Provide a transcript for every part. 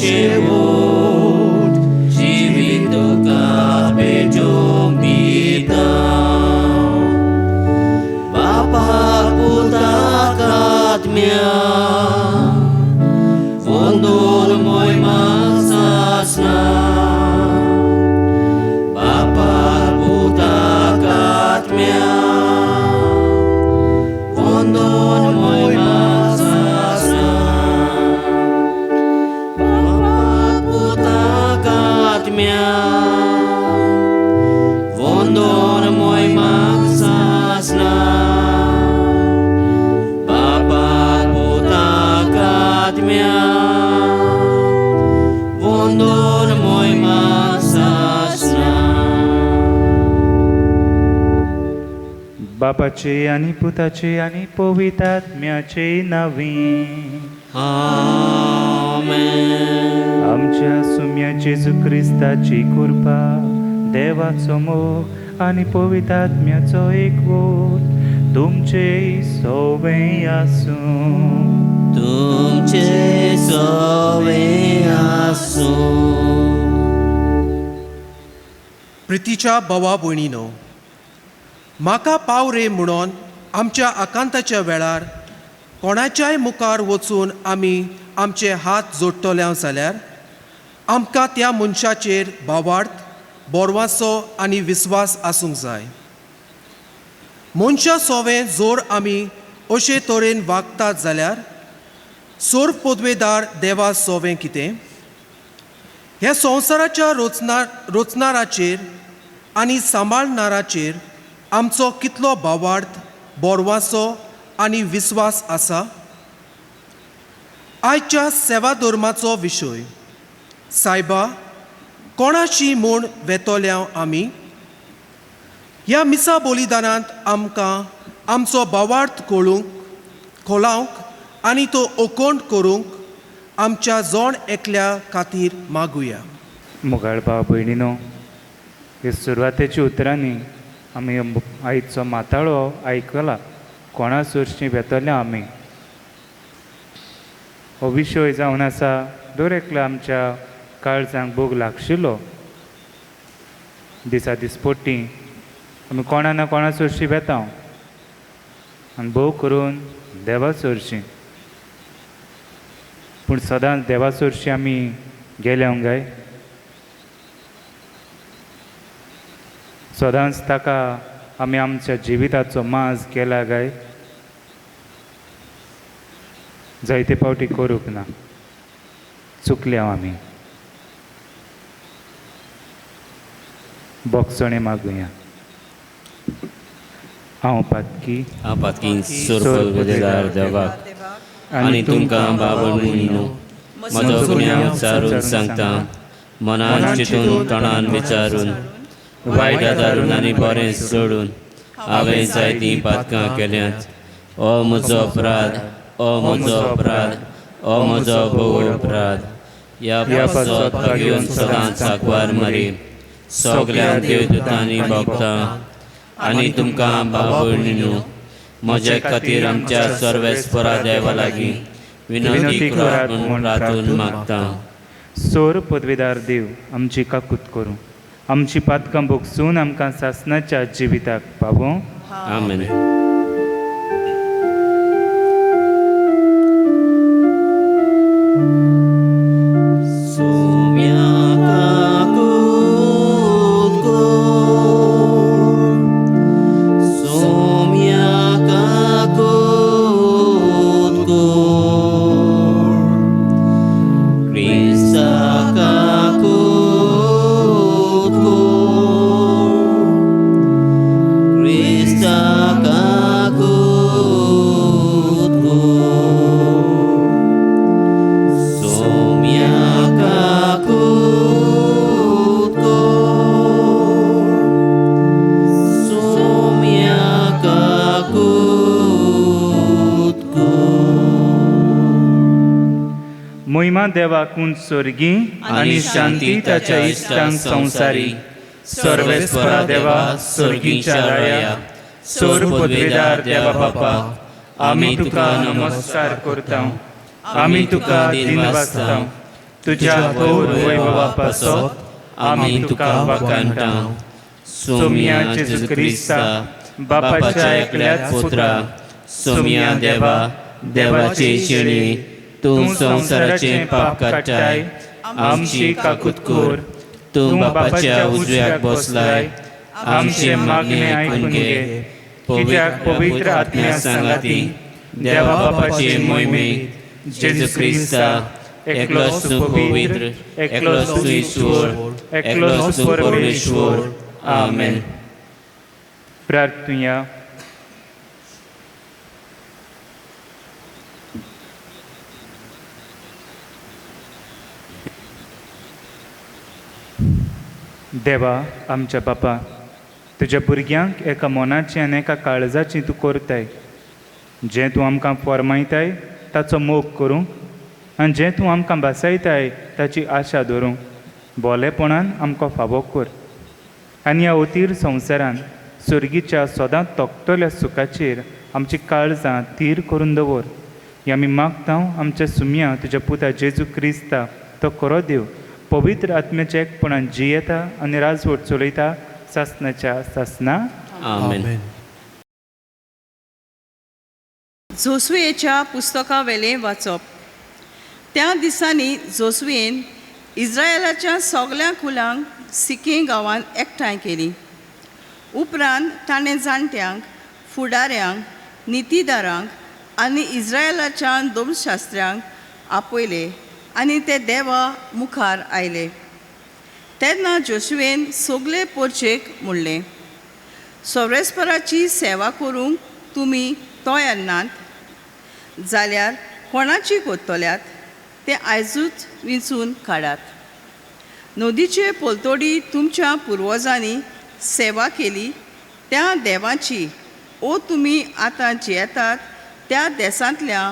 शेवट जिवीत तुका भेटूंक दिता बापाक पुताक आत्म्याक वंदन मोहिमाक सासना बापाक पुताक आत्म्याक वंदन मोहिमाक सासना बापाक पुताक आत्म्याक वंदन मोहिमाक सासना बापाक पुताक आत्म्याक वंदन मोहिमाक सासना बापाचे आणि पुताचे आणि पवित्र आत्म्याचे नावी आमेन. आमच्या सुम्या जेजू ख्रिस्ताची कृपा देवाचो मोग आणि पवित्र आत्म्याचो एकवट तुमचे सगळे आसूं तुमचे सवे आसूं. प्रितीच्या भावा भयणीनो, म्हाका पाव रे म्हणून आमच्या आकांताच्या वेळार कोणाच्याय मुखार वचून आमी आमचे हात जोडटले जाल्यार आमकां त्या मनशाचेर भावार्थ बोरवांचो आनी विस्वास आसूंक जाय. मनशा सोवें जोर आमी अशे तरेन वागतात जाल्यार सोर पदवेदार देवा सोवें कितें? ह्या संवसाराच्या रोचणाराचेर आनी सांबाळणाराचेर आमचो कितलो भावार्थ बोरवांचो आनी विस्वास आसा? आयच्या सेवा धर्माचो विशय. सायबा, कोणाशी म्हूण वेतोल्या आमी? ह्या मिसा बलिदानांत आमकां आमचो भावार्थ खोलावंक आनी तो अकोंड करूंक आमच्या जोण एकल्या खातीर मागुया. मुगाळ भाव भयणीनो, हे सुरवातेच्या उतरांनी आमी आयचो माताळो आयकला. कोणा सुरशी वेतोल्या आमी हो विशय जावन आसा दर एकल्या आमच्या काळजांक भोग लागशिल्लो. दिसा दिसपट्टी आमी कोणा ना कोणा सुरशी वेता आनी भोव करून देवा सुरशी. पूण सदांच देवा सुरशी आमी गेल्या गाय. सदांच ताका आमी आमच्या जिविताचो माज केला गाय. जायते फावटी करूंक ना, चुकल्या आमी. बोगसणे मागुया. हांव पातकी सोरपदेदार देवाक आनी तुमकां बाबा भयणीनो, म्हजो गुन्यांव विचारून सांगता. मनान चिंतून तोंडान विचारून वायट दारून आनी बरें सोडून हांवें जायतीं पातकां केल्यांत. ओ म्हजो अपराध, ओ म्हजो अपराध, ओ म्हजो भोव अपराध. ह्या पासत घेवन सदांच साकवार मारी सगल्या देवदूतांनी भोगता. आनी तुमकां बाबा भयणीनो, म्हजे खातीर आमच्या सर्वेस्परा देवा लागीं विनंती करात म्हूण रातून मागता. सोर पदवेदार देव आमची काकूत करूं, आमची पातकां भोगसून आमकां सासणाच्या जिविताक पावों. आमेन. मोहिमा देवाक उंच स्वर्गी आणि शांती ताच्या इष्टांक संसारी. सर्वेस्परा देवा स्वर्गीच्या राया, सोर पदवेदार देवा बापा, आमी तुका नमस्कार करता, आमी तुका दिन वाजता, तुज्या थोर वैभवा पासत आमी तुका वखाणटा. सोमिया जेजू क्रिस्ता, बापाच्या एकल्याच पुत्रा, सोमिया देवा, देवाचे शेळी, तूं संवसाराचें पाप काडटाय, आमची काकूट कर. तूं बापाच्या उजव्याक बसलाय, आमचे मागणे आयकून घे. कित्याक पवित्र आत्म्या सांगाती देवा बापाचे मोहिमेत जेजू क्रिस्ता, एकलोच तूं पवित्र, एकलोच तूं ईश्वर, एकलोच तूं परमेश्वर. आमेन. प्रार्थुया. देवा आमच्या बापा, तुज्या भुरग्यांक एका मोनाची आनी एका काळजाची तूं करताय. जें तूं आमकां फरमायताय ताचो मोग करूंक आनी जें तूं आमकां भासायताय ताची आशा धरूंक बोलेपणान आमकां फावो कर. आनी ह्या ओतीर संवसारान सुर्गीच्या सदांच तोखतल्या सुखाचेर आमची काळजां थीर करून दवर. ही आमी मागतां आमच्या सुम्या तुज्या पुता जेजू क्रिस्ता, तो खरो देव, पवित्र आत्म्याच्या एकपणान जियेता आनी राजवट चलयता सासणाच्या सासना. आमेन. जोसुएच्या पुस्तका वेलें वाचप. त्या दिसांनी जोसुएन इस्रायेलाच्या सगळ्या कुलांक सिके गांवांत एकठांय केली. उपरांत ताणें जाणट्यांक, फुडाऱ्यांक, नितीदारांक आनी इस्रायेलाच्या धर्मशास्त्रांक आपयले आनी ते देवा मुखार आयले. तेन्ना जोशुवेन सगळे पोरचेक म्हणलें, सोरेस्पराची सेवा करूंक तुमी तोयार नात जाल्यार कोणाची कोत्तल्यात ते आयजूच विंचून काडात. नदीचे पोलतोडी तुमच्या पुर्वजांनी सेवा केली त्या देवाची ओ तुमी आतां जियेतात त्या देसांतल्या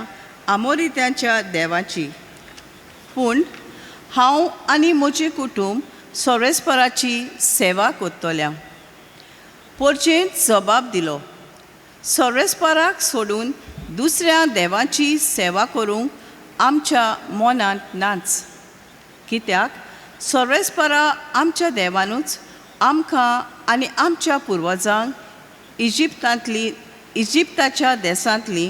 आमोरित्यांच्या देवाची. पूण हांव आनी म्हजें कुटूंब सोरेस्पराची सेवा कोत्तल्या. पोरचेन जबाब दिलो, सोरेस्पराक सोडून दुसऱ्या देवाची सेवा करूंक आमच्या मनांत नाच. कित्याक सोरेस्परा आमच्या देवानूच आमकां आनी आमच्या पुर्वजांक इजिप्ताच्या देसांतली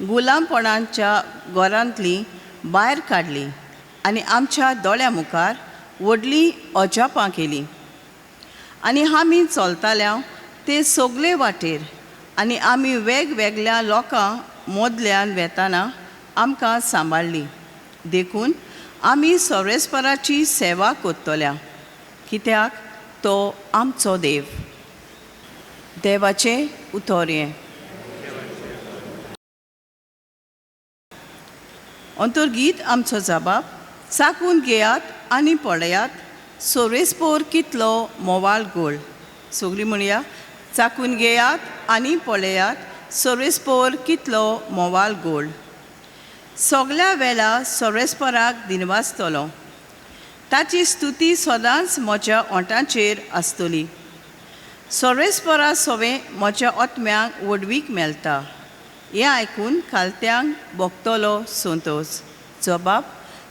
गुलामपणाच्या घरांतली भायर काडली आनी आमच्या दोळ्या मुखार व्हडली अजापां केली. आनी आमी चलताल्या ते सगळे वाटेर आनी आमी वेगवेगळ्या लोकां मदल्यान वेताना आमकां सांबाळली. देखून आमी सोरेस्पराची सेवा कोत्तल्या, कित्याक तो आमचो देव. देवाचें उतर हें. अंतर्गीत आमचो जबाब. चाकून घेयात आनी पळयात, सोरेस्पोर कितलो मोवाळ गोळ. सगळीं म्हणया, चाकून घेयात आनी पळयात, सोरेस्पोर कितलो मोवाळ गोळ. सगळ्या वेळा सोरेस्पराक दिनवासतलो. ताची स्तुती सदांच म्हज्या ओंठांचेर आसतली. सोरेस्परा सवें म्हज्या ओतम्यांक वडवीक मेळटा. हें आयकून कालत्यांक भोगतलो संतोश. जबाब.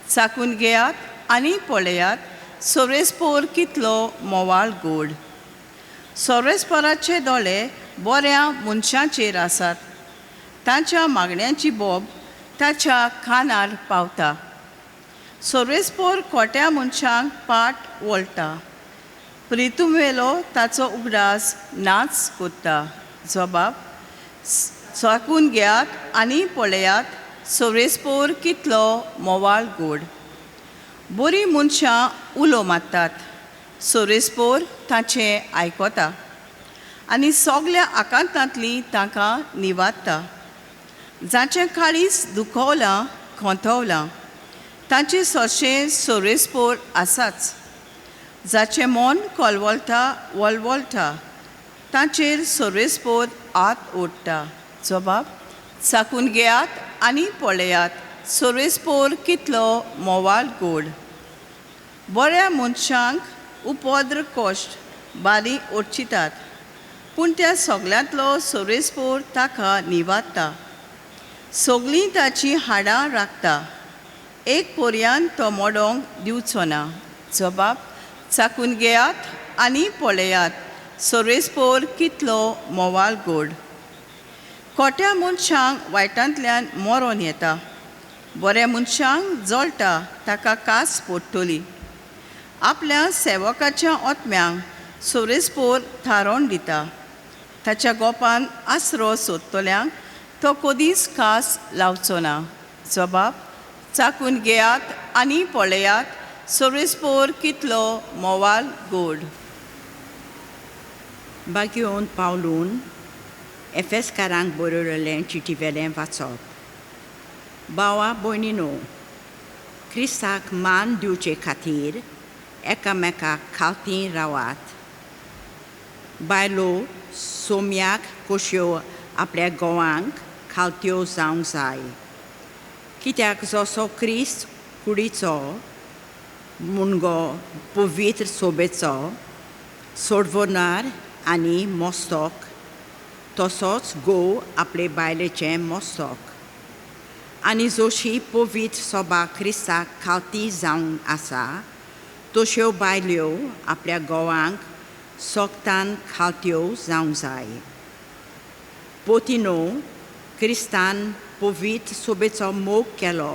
चाकून घेयात आनी पळयात, सोरेस्पोर कितलो मोवाळ गोड. सोरेस्पराचे दोळे बऱ्या मनशांचेर आसात. ताच्या मागण्यांची बोब ताच्या कानार पावता. सोरेस्पोर खोट्या मनशांक पाट वळटा. प्रितुमेलो ताचो उगडास नाच कोत्ता. जबाब. चाकून घेयात आनी पळयात, सोरेस्पोर कितलो मोवाळ गोड. बरीं मनशां उलो मारतात. सोरेस्पोर ताचें आयकता आनी सगळ्या आकांतांतली तांकां निवाडटा. जाचें काळीज दुखवलां खोंतवलां, ताचें सोंशें सोरेस्पोर आसाच. जाचें मन कोलवलता वळवळटा, ताचेर सोरेस्पोर हात ओडटा. जबाब. चाकून घेयात आनी पळयात, सोरेस्पोर कितलो मोवाळ गोड. बऱ्या मनशांक उपद्र कोश्ट बारी ओडचितात, पूण त्या सगळ्यांतलो सोरेस्पोर ताका निवाडटा. सगळीं ताची हाडां राखता. एक पोरयान तो मोडोंक दिवचो ना. जबाब चाकून घेयात आनी पळयात, सर्वेस्पोर कितलो मोवाल गोड. खोट्या मनशांक वायटांतल्यान मरोन येता, बऱ्या मनशांक जळटा ताका कास पडटली. आपल्या सेवकाच्या ओतम्यांक सर्वेस्पोर थारोवन दिता, ताच्या गोपान आसरो सोदतल्यांक तो कदींच कास लावचो ना. जबाब चाकून घेयात आनी पळयात, सर्वेस्पोर कितलो मोवाल गोड. बागयोन पावलून एफेसकारांक बरयलें चिटीवेलें वाचप. भावा भयणीनो, क्रिस्ताक मान दिवचे खातीर एकामेकाक खावती रावात. बायलो सोम्याक कश्यो आपल्या घोवांक खावत्यो जावंक जाय, कित्याक जसो क्रिस्त कुडीचो मुणगो पवित्र सोबेचो सोडवणार आनी मस्तक, तसोच घोव आपले बायलेचें मस्तक. आनी जशी पवित्र सोबा क्रिस्ताक खावती जावंक आसा, तश्यो बायल्यो आपल्या घोवांक सोगतान खावत्यो जावंक जाय. पोतिनो, क्रिस्तान पवित्र सोबेचो मोग केलो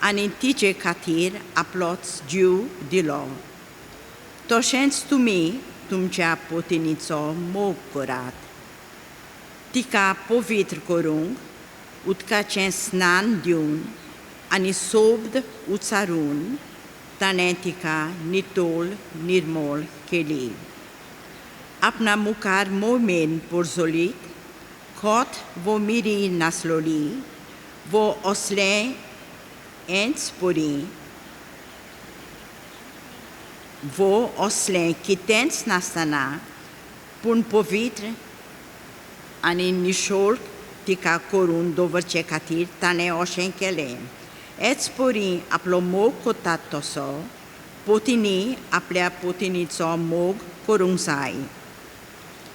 आनी तिचे खातीर आपलोच जीव दिलो. तशेंच तुमी तुमच्या पोतिनीचो मोग करात. तिका पवित्र करूंक उदकाचें स्नान दिवन आनी सोबद उचारून ताणें तिका नितोळ निर्मोळ केली. आपणा मुखार मोमेन पोरजोलीत खोत वो मिरी नासलोली वो असलें हेंच बरी, वो असलें कितेंच नासतना पूण पवित्र आनी निशोळ तिका करून दवरचे खातीर ताणें अशें केलें. हेच परी आपलो मोग कोतात तसो पोतिनी आपल्या पोतिनीचो मोग करूंक जाय.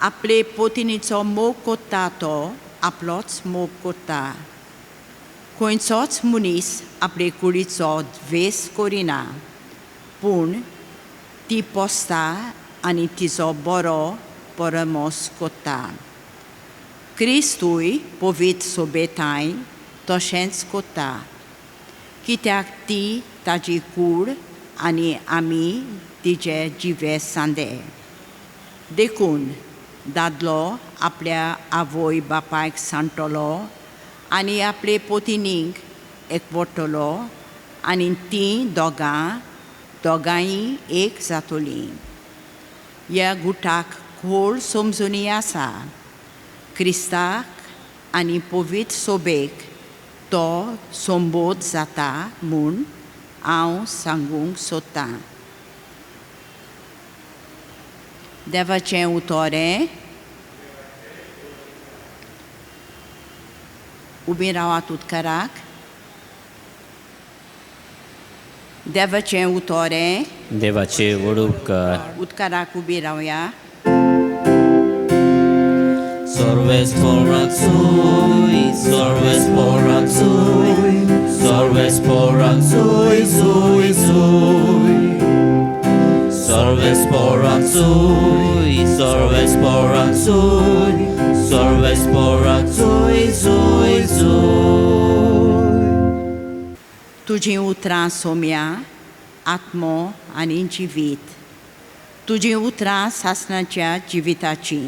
आपले पोतिनीचो मोग कोत्ता तो आपलोच मोग कोत्ता. खंयचोच मनीस आपले कुडीचो द्वेस करिना, पूण ती पोसता आनी तिचो बरो परमोस कोत्ता. क्रिस्तूय पवित्र सोबेताय तशेंच कोत्ता, कित्याक ती ताजी कूड आनी आमी तिचे जिवे सांदे. देखून दादलो आपल्या आवय बापायक सांडटलो आनी आपले पोतिनीक एकवटलो आनी तीं दोगांय एक जातलीं. ह्या गुटाक खोल समजुनी आसा. क्रिस्ताक आनी पवित्र सोबेक तो संबोद जाता म्हूण हांव सांगूंक सोदतां. देवाचें उतोरें. उबीं रावात उदकाराक. देवाचें उतोरें. देवाचे व्हड उपकार. उदकाराक उबीं रावया. सर्वेस्पोराक चूय, सर्वेस्पोराक चूय, सर्वेस्पोराक चूय, चूय, चूय. सर्वेस्पोराक चूय, सर्वेस्पोराक चूय, सर्वेस्पोराक चूय, चूय, चूय. तुजीं उतरां सोम्या, आत्मो आनी जिवीत. तुजीं उतरां सासणाच्या जिविताचीं.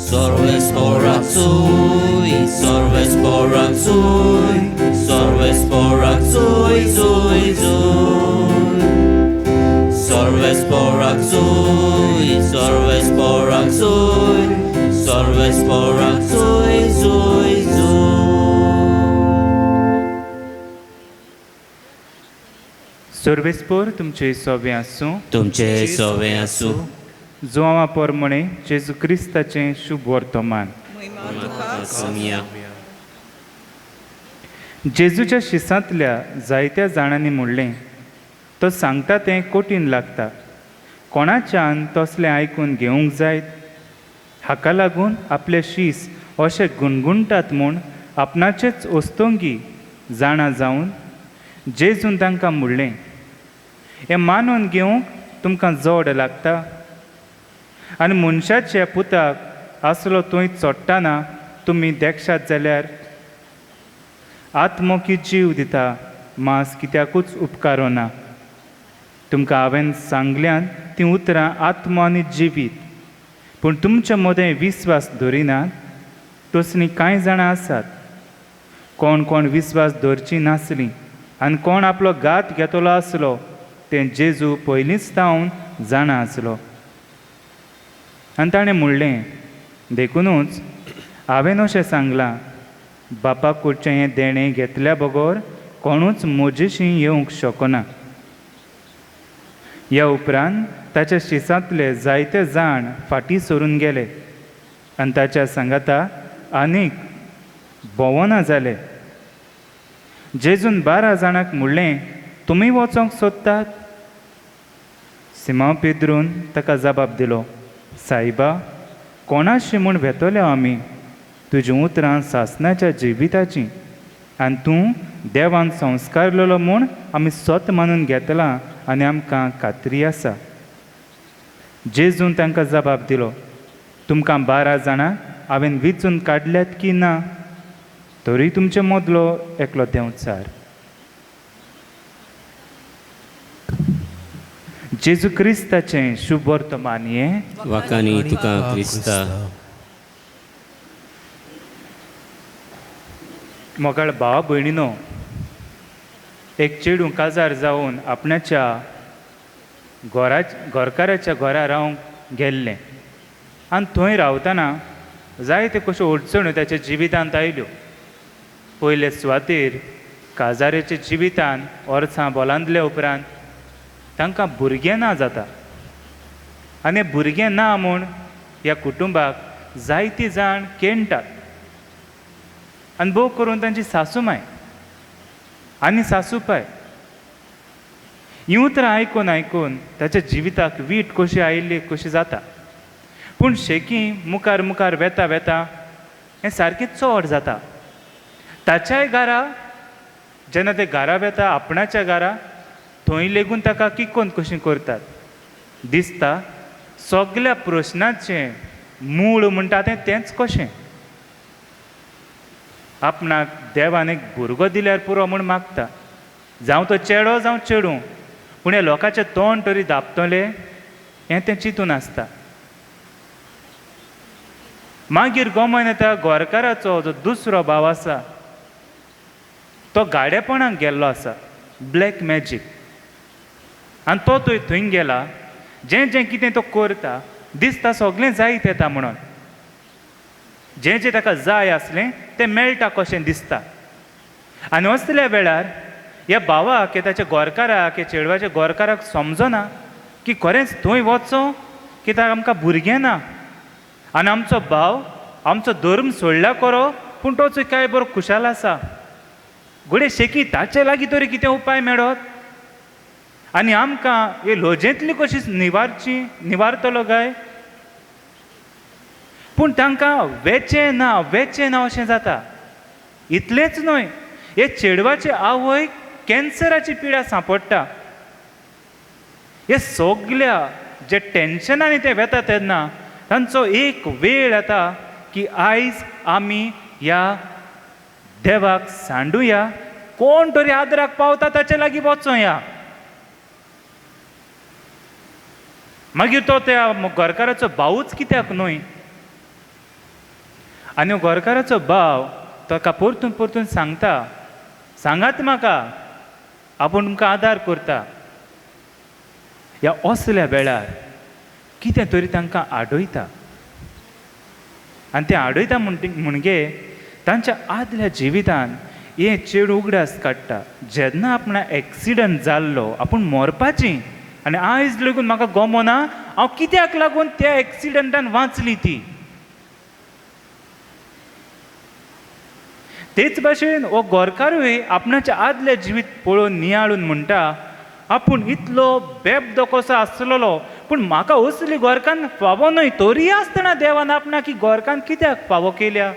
सर्वेस्porak zui, सर्वेस्porak zui, सर्वेस्porak zui, zui, zui. सर्वेस्porak zui, सर्वेस्porak zui, सर्वेस्porak zui, zui, zui. सर्वेस्पोर तुमचे सोबे आसूं. तुमचे सोवे आसूं. जोवा पोरमणे जेजू क्रिस्ताचें शुभ वर्तमान. सोमिया. जेजूच्या शिसांतल्या जायत्या जाणांनी म्हणलें, तो सांगता तें कठीण लागता. कोणाच्यान तसलें आयकून घेवंक जायत. हाका लागून आपले शीस अशे गुणगुणटात म्हूण आपणाचेच ओस्तोंगी जाणा जावन जेजून तांकां म्हणलें, हें मानून घेवंक तुमकां जोड लागता. आनी मनशाच्या पुताक आसलो थंय चोडटाना तुमी देखशात जाल्यार आत्मो की जीव दिता, मांस कित्याकूच उपकारो ना. तुमकां हांवें सांगल्यान तीं उतरां आत्मो आनी जिवीत. पूण तुमच्या मदें विस्वास धरिनात. तसलीं कांय जाणां आसात कोण कोण विस्वास धरची नासलीं आनी कोण आपलो घात घेतलो आसलो तें जेजू पयलींच तावन जाणा आसलो. आनी ताणें म्हणलें, देखूनच हांवें अशें सांगलां, बापाक कडचें हें देणें घेतल्या बगोर कोणूच म्हजेशी येवंक शकना. ह्या उपरांत ताच्या शिसांतले जायते जाण फाटीं सरून गेले आनी ताच्या सांगाता आनीक भोवना जाले. जेजून 12 जाणांक म्हणलें, तुमी वचोंक सोदतात? सिमोन पेद्रून ताका जबाब दिलो, सायबा, कोणाशी म्हूण वेतले आमी? तुजीं उतरां सासणाच्या जिविताचीं आनी तूं देवान संस्कारलेलो म्हूण आमी सत मानून घेतलां आनी आमकां खात्री आसा. जेजून तांकां जबाब दिलो, तुमकां 12 जाणांक हांवें वेंचून काडल्यात की ना? तरी तुमचे मदलो एकलो देंवचार. जेजू क्रिस्ताचें शुभ वर्तमान हें वाकानी तुका क्रिस्ता. मोगाळ भावा भयणीनो, एक चेडूं काजार जावन आपणाच्या घरकाराच्या घरा रावंक गेल्लें आनी थंय रावतना जायते कश्यो अडचण्यो ताच्या जिवितांत आयल्यो. पयले सुवातेर काजाराच्या जिवितान वर्सां बोलांदल्या उपरांत तांकां भुरगें ना जाता आनी भुरगें ना म्हूण ह्या कुटुंबाक जायतीं जाण केणटात. आनी भोव करून तांची सासूमाय आनी सासूपाय हीं उतरां आयकून आयकून ताच्या जिविताक वीट कशी आयिल्ली कशी जाता. पूण शेकी मुखार मुखार वेता वेता हें सारकें चड जाता. ताच्याय घरा जेन्ना ते घरा वेता आपणाच्या घरा थंय लेगून ताका किकोन कशीं करतात. दिसता सगल्या प्रश्नाचें मूळ म्हणटा तेंच कशें. आपणाक देवान एक भुरगो दिल्यार पुरो म्हूण मागता, जावं तो चेडो जावं चेडूं, पूण हे लोकांचें तोंड तरी धांपतलें हें तें चिंतून आसता. मागीर गोमोन येता गोरकाराचो जो दुसरो भाव आसा तो गाडेपणाक गेल्लो आसा, ब्लॅक मॅजीक. आनी तो थंय गेला, जें जें कितें तो करता दिसता सगळें जायत येता म्हणून. जें जें ताका जाय आसलें तें मेळटा कशें दिसता. आनी असल्या वेळार ह्या भावाक ताच्या गोरकाराक ह्या चेडवाच्या गोरकाराक समजना की खरेंच थंय वचो कित्याक आमकां भुरगें ना आनी आमचो भाव आमचो धर्म सोडला करो पूण तोच काय बरो खुशाल आसा. घोडे शेकी ताचे लागीं तरी कितें उपाय मेळत आनी आमकां हे लोजेंतली कशी निवारतलो काय. पूण तांकां वेचें ना अशें जाता. इतलेंच न्हय, हे चेडवाचे आवयक कॅन्सराची पिडा सांपडटा. हे सगल्या जे टेन्शनांनी ते वेता तेन्ना तांचो एक वेळ येता की आयज आमी ह्या देवाक सांडुया, कोण तरी आदराक पावता ताचे लागीं वचोया. मागीर तो त्या गोरकाराचो भावूच कित्याक न्हय. आनी गोरकाराचो भाव ताका परतून परतून सांगता, सांगात म्हाका, आपूण तुमकां आदार करता. ह्या असल्या वेळार कितें तरी तांकां आडयता आनी तें आडयता म्हणजे तांच्या आदल्या जिवितान हें चेडूं उगडास काडटा. जेन्ना आपणाक एक्सिडंट जाल्लो आपूण मरपाचीं आनी आयज लेगून म्हाका गमना हांव कित्याक लागून त्या एक्सिडंटान वाचली ती. तेच भाशेन हो गोरकारूय आपणाच्या आदल्या जिवीत पळोवन नियाळून म्हणटा, आपूण इतलो बेबदो कसो आसलेलो पूण म्हाका असली गोरकान फावो न्हय, तरी आसतना देवान आपणाक ही गोरकान कित्याक फावो केल्या.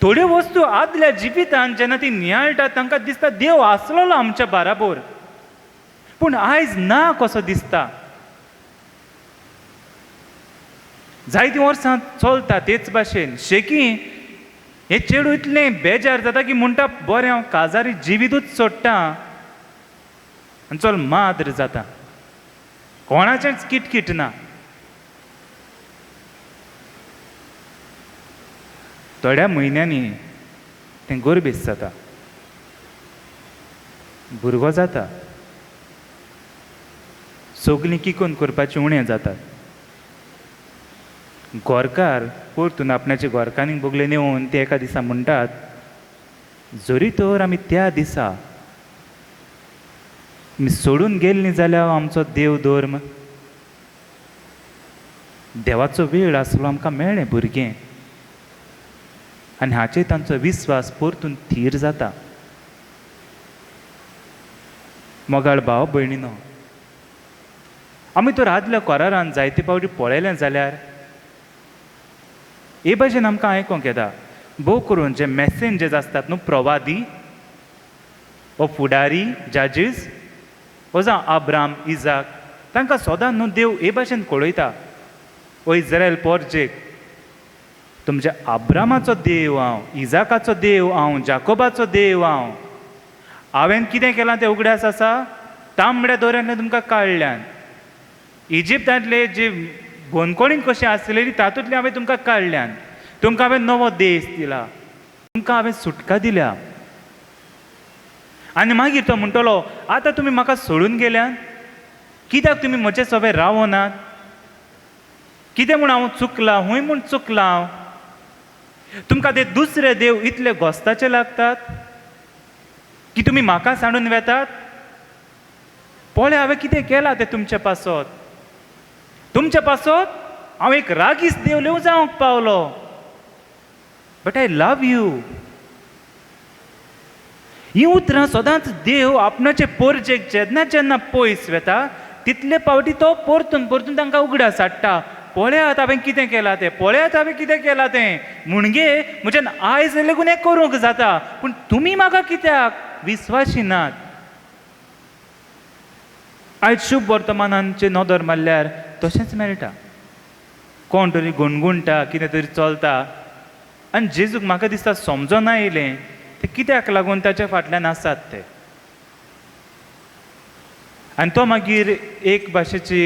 थोड्यो वस्तू आदल्या जिवितांत जेन्ना ती नियाळटा तांकां दिसता देव आसलोलो आमच्या बाराबर, पूण आयज ना कसो दिसता. जायतीं वर्सां चलता तेच भाशेन. शेकी हे चेडूं इतलें बेजार जाता की म्हणटा बरें हांव काजारी जिवीतूच सोडटा आनी चल माद्र जाता. कोणाचेंच किटकिट ना. थोड्या म्हयन्यांनी तें गोरबेस जाता, भुरगो जाता, सगलीं किकोन करपाचें उणें जातात. गोरकार परतून आपणाच्या गोरकांनी बोगले नेऊन ते एका दिसा म्हणटात, जरी तर आमी त्या दिसा आमी सोडून गेलीं जाल्यार आमचो देव धर्म, देवाचो वेळ आसलो आमकां मेळ्ळें भुरगें, आनी हाचेर तांचो विस्वास परतून थीर जाता. मोगाळ भाव भयणीनो, आमी तर आदल्या कोरारान जायते फावटी पळयलें जाल्यार हे भाशेन आमकां आयकोंक येता. भोव करून जे मॅसेंजर्स आसतात न्हू, प्रवादी वो फुडारी, जजीस वो जावं अब्राम, इजाक, तांकां सदां न्हू देव हे भाशेन कळयता, ओ इज्रायल पोरजेक, तुमच्या अब्रामाचो देव हांव, इजाकाचो देव हांव, जाकोबाचो देव हांव. हांवें कितें केलां तें उगड्यास आसा, तांबड्या दोऱ्यांतल्यान तुमकां काडल्यान, इजिप्तांतले जे गोंदकोणीन कशी आसलेली तातूंतली हांवें तुमकां काडल्यान, तुमकां हांवें नवो देश दिला, तुमकां हांवें सुटका दिल्या. आनी मागीर तो म्हणटलो, आतां तुमी म्हाका सोडून गेल्यान, कित्याक तुमी म्हजे सोबे रावनात? कितें म्हूण हांव चुकलां, हूंय म्हूण चुकलां हांव? तुमकां ते दुसरे देव इतले घोस्ताचे लागतात की तुमी म्हाका सांडून वेतात? पळय हांवें कितें केलां तें तुमचे पासत. तुमचे पासत हांव एक रागीस देव लेव जावंक पावलो, बट आय लव यू. ही उतरां सदांच देव आपणाचे पोरजेक जेन्ना जेन्ना पयस वेता तितले फावटी तो परतून परतून तांकां उगड्यास हाडटा. पळयात हांवें कितें केलां तें, पळयात हांवें कितें केलां तें. म्हणगे म्हज्यान आयज लेगून हें करूंक जाता, पूण तुमी म्हाका कित्याक विस्वासी नात? आयज शुभ वर्तमानांचे नदर मारल्यार तशेंच मेळटा. कोण तरी गुणगुणटा, कितें तरी चलता, आनी जेजूक म्हाका दिसता समजोना येयलें तें कित्याक लागून ताच्या फाटल्यान आसात ते. आनी तो मागीर एक भाशेची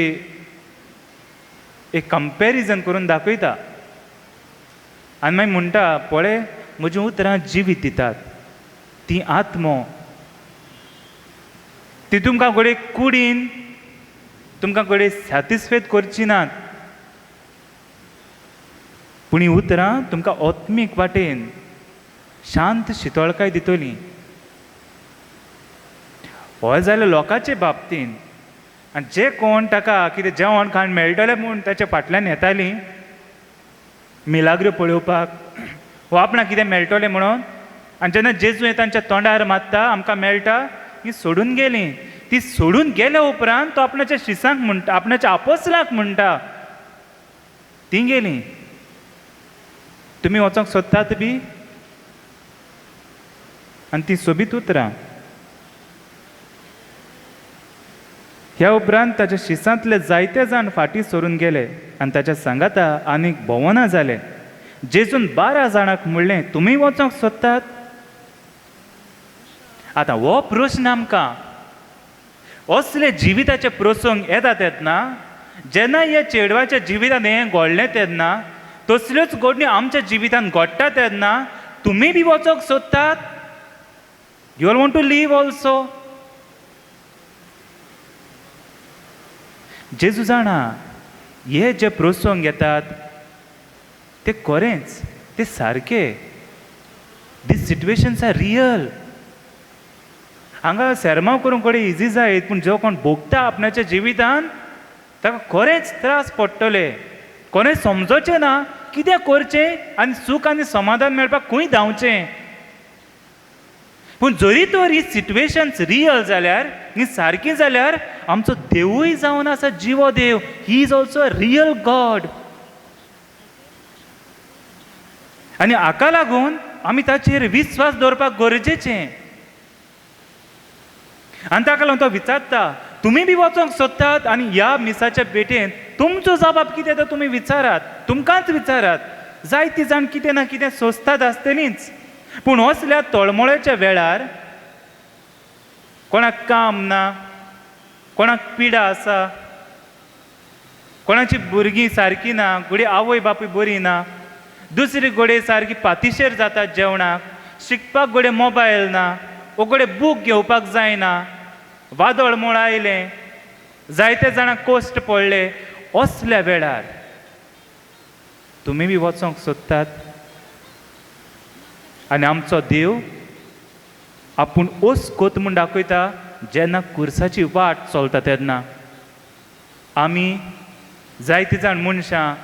एक कंपॅरिजन करून दाखयता आनी मागीर म्हणटा, पळय म्हजीं उतरां जिवीत दितात, ती आत्मो, ती तुमकां घडये कुडीन तुमकां घडये सॅटिस्फायड करची नात, पूण ही उतरां तुमकां आत्मीक वाटेन शांत शितळकाय दितलीं. हो जालें लोकांचे बाबतीन. आनी जे कोण ताका कितें जेवण खाण मेळटलें म्हूण ताच्या फाटल्यान येतालीं मिलाग्रो पळोवपाक, वो आपणाक कितें मेळटलें म्हणून, आनी जेन्ना जेजू तांच्या तोंडार मारता आमकां मेळटा, ही सोडून गेलीं. ती सोडून गेल्या उपरांत तो आपणाच्या शिसांक म्हणटा, आपणाच्या आपोसलाक म्हणटा, ती गेलीं. तुमी वचोंक सोदतात बी? आनी ती सोबीत उतरां. ह्या उपरांत ताच्या शिसांतले जायते जाण फाटीं सरून गेले आनी ताच्या सांगाता आनीक भोवना जाले. जेजून 12 जाणांक म्हणलें, तुमी वचोंक सोदतात? आतां हो प्रश्न आमकां असले जिविताचे प्रसंग येता तेन्ना, जेन्ना ह्या चेडवाच्या जिवितांत हें घडलें तेन्ना, तसल्योच घडण्यो आमच्या जिवितांत घडटा तेन्ना तुमी बी वचोंक सोदतात? You all want to leave also? जेजू जाणा हे जे प्रसंग येतात ते खरेंच, ते सारके. दीस सिट्युएशन्स आर रियल. हांगा सेरमांव करूंक कडे इजी जायत, पूण जो कोण भोगता आपणाच्या जिवितांत ताका खरेंच त्रास पडटले. कोणें समजोचें ना कितें करचें आनी सूख आनी समाधान मेळपाक खंय धांवचें. पूण जरी तर ही सिट्युएशन्स रियल जाल्यार, ही सारकी जाल्यार, आमचो देवूय जावन आसा जिवो देव. He is also a real god. आनी हाका लागून आमी ताचेर विस्वास दवरपाक गरजेचें. आनी ताका लागून तो विचारता, तुमी बी वचोंक सोदतात आनी ह्या मिसाच्या भेटेन तुमचो जबाब कितें तो तुमी विचारात, तुमकांच विचारात. जायतीं जाण कितें ना कितें सोंसतात आसतलींच, पूण असल्या तळमळेच्या वेळार कोणाक काम ना, कोणाक पिडा आसा, कोणाची भुरगीं सारकीं ना, घोडी आवय बापूय बरी ना, दुसरी घोडे सारकी पातिशेर जातात जेवणाक, शिकपाक घोडे मोबायल ना, वो घोडे बूक घेवपाक जायना, वादळ म्हूण आयलें, जायते जाणांक कोश्ट पडले. असल्या वेळार तुमी बी वचोंक सोदतात आनी आमचो देव आपूण ओस कोत म्हूण दाखयता जेन्ना कुर्साची वाट चलता तेन्ना. आमी जायतीं जाण मनशां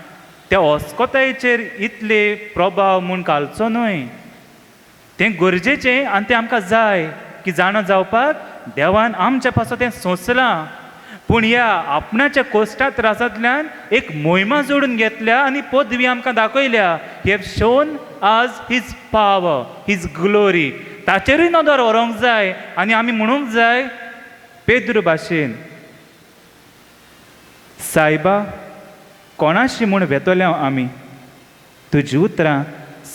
त्या ओस्कोतायेचेर इतले प्रभाव म्हूण घालचो न्हय. तें गरजेचें आनी तें आमकां जाय की जाणो जावपाक देवान आमच्या पासो तें सोंसलां. पूण ह्या आपणाच्या कोश्टा त्रासांतल्यान एक मोहिमा जोडून घेतल्या आनी पदवी आमकां दाखयल्या. हे शोन आज हीज पावर, हीज ग्लोरी. ताचेरूय नदर व्हरोंक जाय आनी आमी म्हणूंक जाय पेद्रू भाशेन, सायबा कोणाशी म्हूण वेतोल्या आमी, तुजी उतरां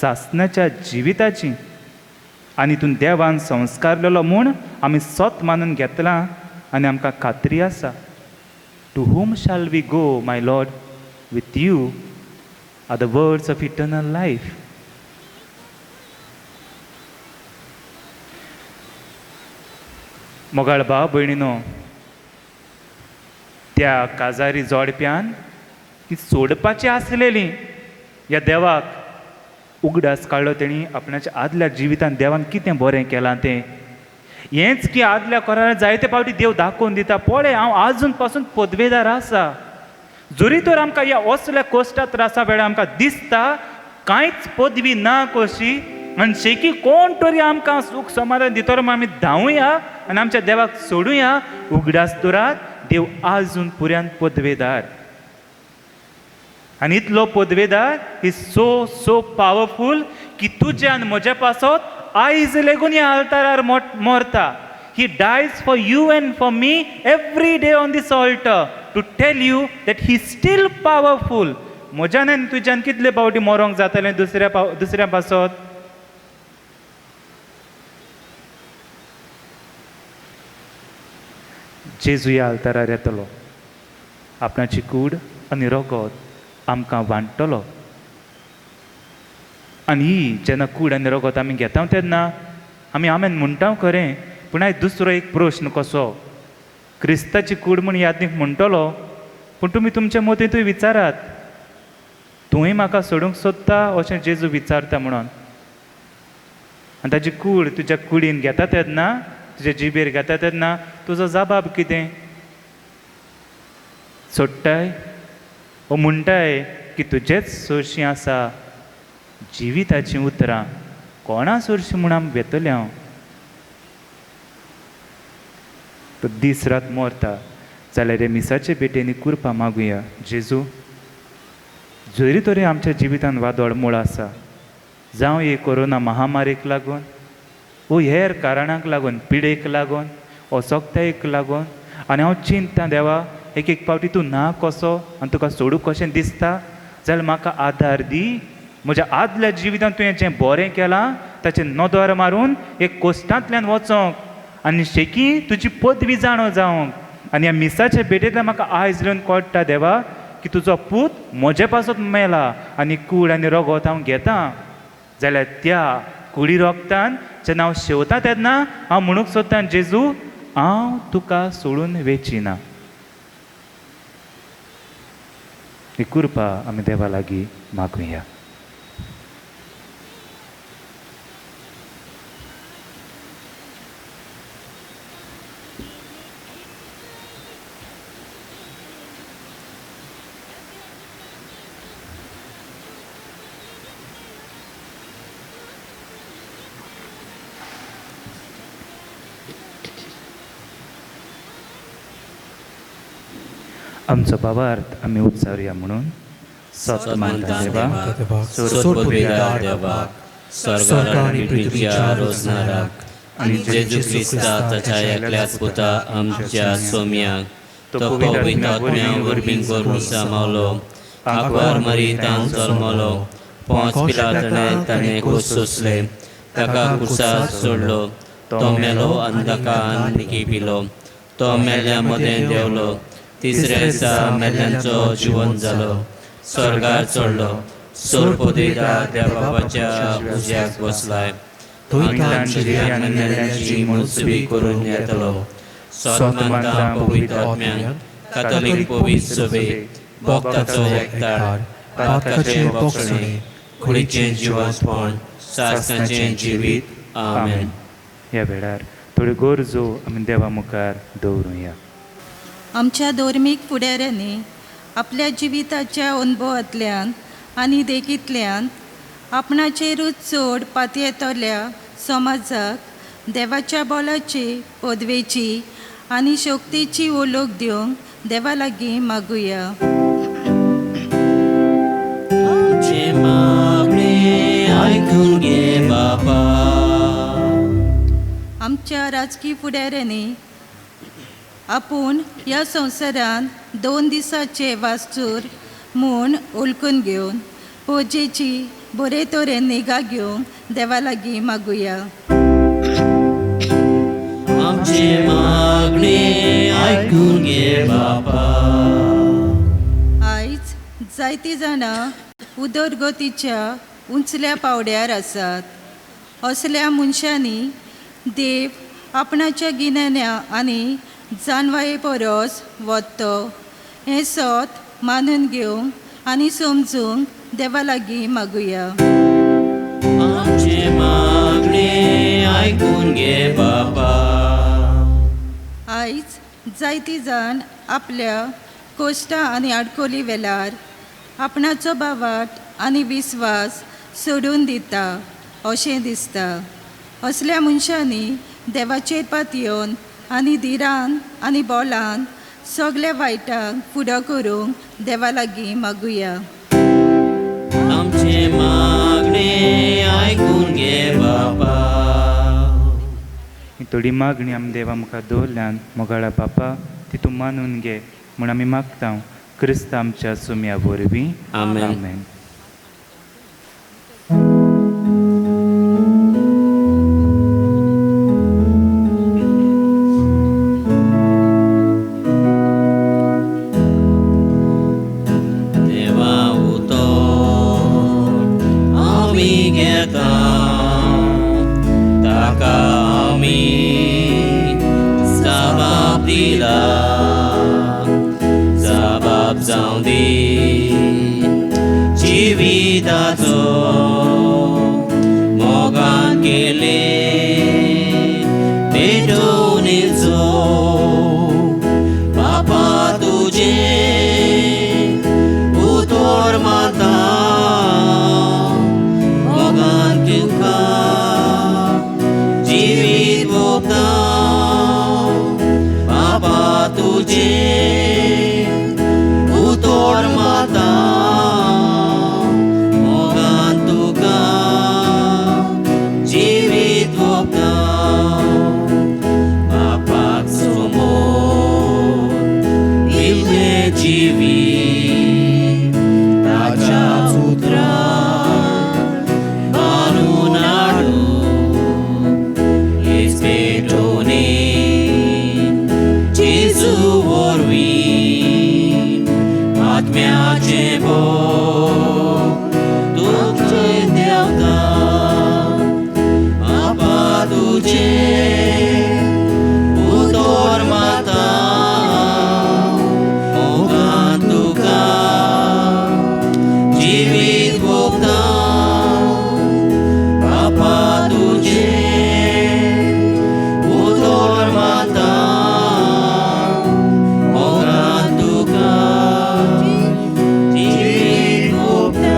सासणाच्या जिविताचीं आनी तूं देवान संस्कारलेलो म्हूण आमी सोत मानून घेतलां आनी आमकां खात्री आसा. To whom shall we go, my Lord? With you are the words of eternal life. मोगाळ भाव भयणीनो, त्या काजारी जोडप्यान ती सोडपाची आसलेली ह्या देवाक उगडास काडलो. तेणी आपणाच्या आदल्या जिवितान देवान कितें बरें केलां तें. हेंच की आदल्या कोरार जायते फावटी देव दाखोवन दिता, पळय हांव आजून पासून पदवेदार आसा. जरी तर आमकां ह्या असल्या कोश्टा त्रासा वेळार आमकां दिसता कांयच पदवी ना कशी, आनी शेकी कोण तरी आमकां सूख समाधान दितलो म्हूण आमी धांवुया आनी आमच्या देवाक सोडुया. उगडास दवरात, देव आजून पुऱ्यान पदवेदार. आनी इतलो पदवेदार इज सो पावरफूल की तुज्या आनी म्हज्या पासत आयज लेगून ह्या आल्तारार मरता. He dies for you and for me every day on this altar to tell you that he still powerful. म्हज्यान आनी तुज्यान कितले फावटी मरोंक जातालें दुसऱ्या पासत. जेजू ह्या आल्तारार येतलो, आपणाची कूड आनी रगत आमकां वांटतलो. आनी ही जेन्ना कूड आनी रगत आमी घेता तेन्ना आमी आमेन म्हणटा खरें, पूण आयज दुसरो एक प्रश्न कसो, क्रिस्ताची कूड म्हूण यादनीक म्हणटलो, पूण तुमी तुमच्या मतींतूय विचारात, तुवें म्हाका सोडूंक सोदता अशें जेजू विचारता म्हणून. आनी ताची कूड तुज्या कुडीन घेता तेन्ना, तुज्या जिबेर घेता तेन्ना तुजो जबाब कितें? सोडटाय वो म्हणटाय की तुजेच सोरशीं आसा जिविताचीं उतरां कोणा सोरशीं म्हूण आमी वेतले. हांव तो दीस रात मरता जाल्यार हे मिसाचे भेटेनी कुरपा मागुया. जेजू, जरी तरी आमच्या जिवितान वादळ मूळ आसा, जावं ही कोरोना महामारीक लागून, वो हेर कारणांक लागून, पिडेक लागून, असोगतायेक लागून, आनी हांव चिंतता देवा, एक एक फावटी तूं ना कसो आनी तुका सोडूंक कशें दिसता, जाल्यार म्हाका आदार दी. म्हज्या आदल्या जिवितांत तुवें जें बरें केलां ताचें नदर मारून एक कोश्टांतल्यान वचोंक आनी शेकी तुजी पदवी जाणो जावंक. आनी ह्या मिसाचे भेटेंतल्यान म्हाका आयज लेवन कळटा देवा की तुजो पूत म्हजे पासत मेला आनी कूड आनी रगत हांव घेतां. जाल्यार त्या कुडी रोगतान जेन्ना हांव शेवतां तेन्ना हांव म्हणूंक सोदतां, जेजू हांव तुका सोडून वेचिना. ही कृपा आमी देवा लागीं मागुया. आमचो बाबार्थ आमी उच्चारुया म्हणून. सत मानता देवा, सोड पदवेदार देवा, स्वर्ग आणि पृथ्वीच्या रोजनाराक आणि जेजू ख्रिस्ता ताच्या एकल्याच पुता आमच्या सोम्याक तो पवित्र आत्म्या वरवीं करून सामावलो आंकवार मरी तान जल्मलो पोंच पिलाताने ताणे खूस सोंसले ताका कुसार सोडलो तो मेलो आनी ताका आनी पिलो तो मेल्या मदें देंवलो तिसऱ्या दिसा मेल्ल्यांचो जिवन जालो स्वर्गार चडलो सोर पदयदार देवा बापाच्या उज्याक बसलाय थंय तान जिविल्ल्या मेल्ल्यांची मुनसुबी करून येतलो सोदमंतां पवित्र आत्म्यान कातोलीक पवित्र सभेक भक्तांचो एकठाण पातकाचें भोगसणें कुडीचें जिवंतपण सासणाचें जिवीत आमेन. ह्या वेळार थोड्यो गरजो आमी देवा मुखार दवरुया. आमच्या धर्मीक फुडाऱ्यांनी आपल्या जिविताच्या अनुभवांतल्यान आनी देखींतल्यान आपणाचेरूच चड पातयेतल्या समाजाक देवाच्या बोलाची पदवेची आनी शक्तीची वळख दिवंक देवा लागीं मागुया. आमचे मागणे आयकून घे बाबा. आमच्या राजकीय फुडाऱ्यांनी आपूण ह्या संवसारान 2 दिसाचे वास्तूर म्हूण ओळखून घेवन पोजेची बरे तरेन निगा घेवंक देवा लागीं मागुया. आमचे मागणे आयकून घे बाबा. आयज जायतीं जाणां उदरगतीच्या उंचल्या पावड्यार आसात. असल्या मनशांनी देव आपणाच्या गिन्यान्या आनी जानवाये परस वतो हें सत मानून घेवंक आनी समजूंक देवा लागीं मागुया. आमचे मागणे आयकून घे बाबा. आयज जायतीं जाण आपल्या कोश्टां आनी आडकोली वेल्यार आपणाचो बावाट आनी विस्वास सोडून दिता अशें दिसता. असल्या मनशांनी देवाचेर पातयेवन आनी धिरान आनी बोलान सगल्या वायटांक फुडो करूंक देवा लागीं मागुया. आमचे मागणे आयकून घे बाबा. ही थोडी मागणी आमी देवा मुखार दवरल्यान मोगाळा बापा ती तूं मानून घे म्हूण आमी मागता क्रिस्त आमच्या सुम्या वरवीं. आमेन. आमेन. देवा उतर आमी घेता ताका आमी जबाब दिला. जबाब जावं दी जिविताचो मोगान केले पेटोवणेचो बापा तुजे उतर माता मोगान तुका जिवीत भोगता बापा तुजे उतर माता मोगान तुका जिवीत भोगता बापाक समोर इल्लें जिवीत ताच्या उतरां बांदून हाडून हेच पेटोवणी जेजू वरवीं आत्म्याचे भोग तुमचे देवता बापा तुजे उतर माता मोगान तुका जिवीत भोगता बापा तुजे उतर माता मोगान तुका जिवीत भोगता.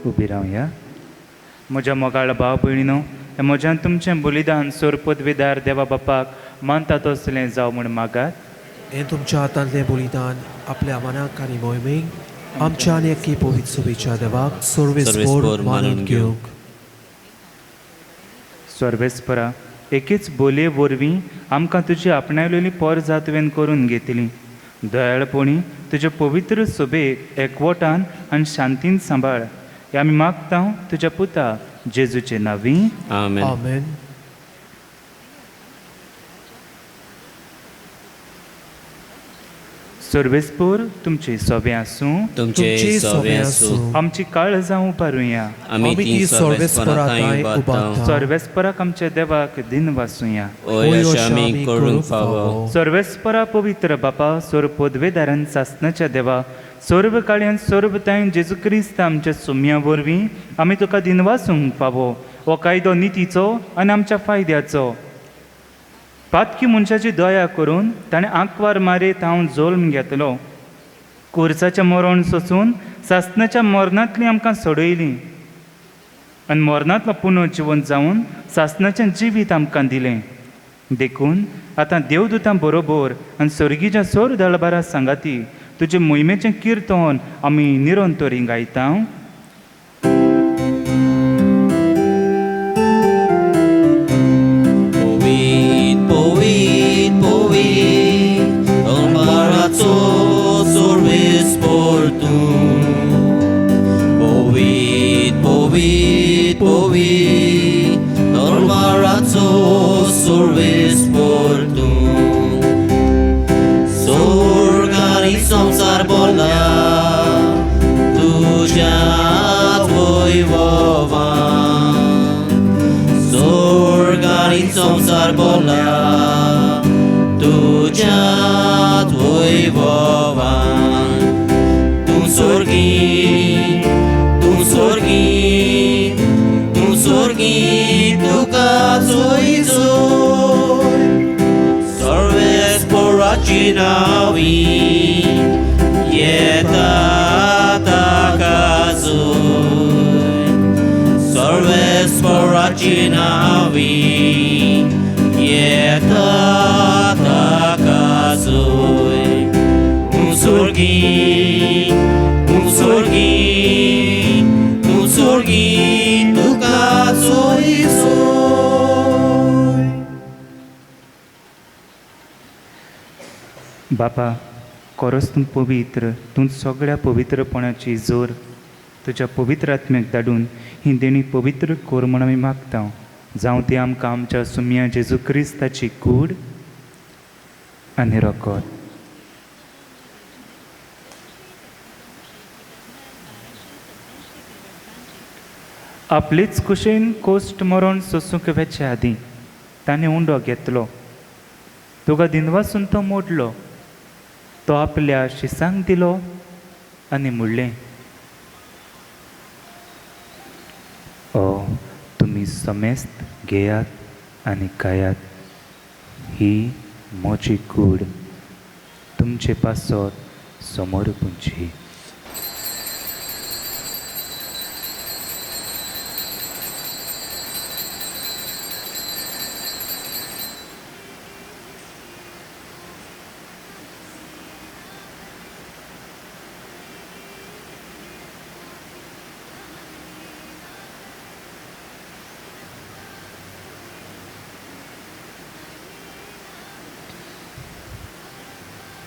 उबी रावया. म्हज्या मोगाळ भाव भयणीनो हे म्हज्यान तुमचें बलिदान सोर पदवेदार देवा बापाक मानता तसलें जावं म्हूण मागात. हें तुमच्या हातांतलें बलिदान आपल्या मनाक आनी मोहिमेक आमच्या आनी एकी पवित्र सुबेच्या देवाक सर्वेस्पोर मानून घेवंक सर्वेस्परा एकेच बोलये वरवीं आमकां तुजी आपणायलेली पोर जातवेन करून घेतली. दयाळपणी तुजे पवित्र सोबेक एकवटान आनी शांतीन सांबाळ. हे आमी मागता तुज्या पुता जेजूचे नांवी. आमेन. आमेन. सर्वेस्पोर तुमचे सोबे आसूं. तुमचे सोबे आसूं. आमची काळजां उबारुया. आमी ती सर्वेस्परा थंय उबारता. सर्वेस्पराक आमच्या देवाक दिन वासूया. ओय अशें आमी करूंक फावो. सर्वेस्परा पवित्र बापा सोर पदवेदारान सासणाच्या देवा सर्व काळ्यान सर्व ताईन जेजू क्रिस्त आमच्या सुम्या वरवीं आमी तुका दिन वासूंक फावो. हो कायदो नितीचो आनी आमच्या फायद्याचो. पातकी मनशाची दया करून ताणें आंकवार मारीत हांव जल्म घेतलो. कोर्साचें मरण सोंसून सासणाच्या मरणांतली आमकां सोडयली आनी मरणांतलो पुनर्जीवन जावन सासणाचें जिवीत आमकां दिलें. देखून आतां देवदूतां बरोबर आनी सर्गीच्या सोर दळबारा सांगाती तुजे मोहिमेचें किर्तन आमी निरंतरी गायता. संसार बोला तुझ्यात वैभवा. स्वर्गानी संसार बोला तुझ्यात वैभवा. तू स्वर्गी तू स्वर्गी तू स्वर्गी तुका जोयजो. सर्वेस्पराची नावी येता ताका जोय. सर्वेस्पराची नावी येता ताका जोय. तू स्वर्गी तू स्वर्गी तू स्वर्गी तुका जोयजो. बापा खरोच तूं पवित्र. तूं सगळ्या पवित्रपणाची जोर तुज्या पवित्र आत्म्याक धाडून ही देणी पवित्र कोर म्हूण आमी मागता. जावं ती आमकां आमच्या सुम्या जेजू क्रिस्ताची कूड आनी रोखोत. आपलीच कुशेन कोश्ट मरण सोंसूंक वेचे आदीं ताणें उंडो घेतलो. तुका दिनवासून तो मोडलो. तो आपल्या शिसांक दिलो आनी म्हणलें, ओ तुमी समेस्त घेयात आनी खायात. ही म्हजी कूड. तुमचे पासत समोर पुंजी.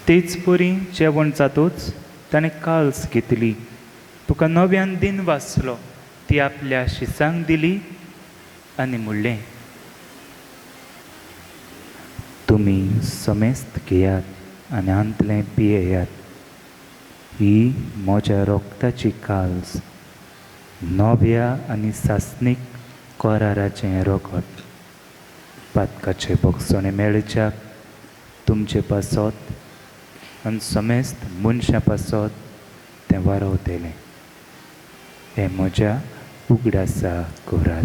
तेच परी जेवण जातूच ताणें काल्स घेतली. तुका नव्यान दिन वाचलो. ती आपल्या शिसांक दिली आनी म्हणलें, तुमी समेस्त घेयात आनी आंतलें पियेयात. ही म्हज्या रोगताची काल्स. नव्या आनी सासणीक कराराचें रोगत. पातकाचे बोगसणे मेळच्याक तुमचे पासत आनी समेस्त मनशां पासत तें वारवतलें. हें म्हज्या उगडासा कोरात.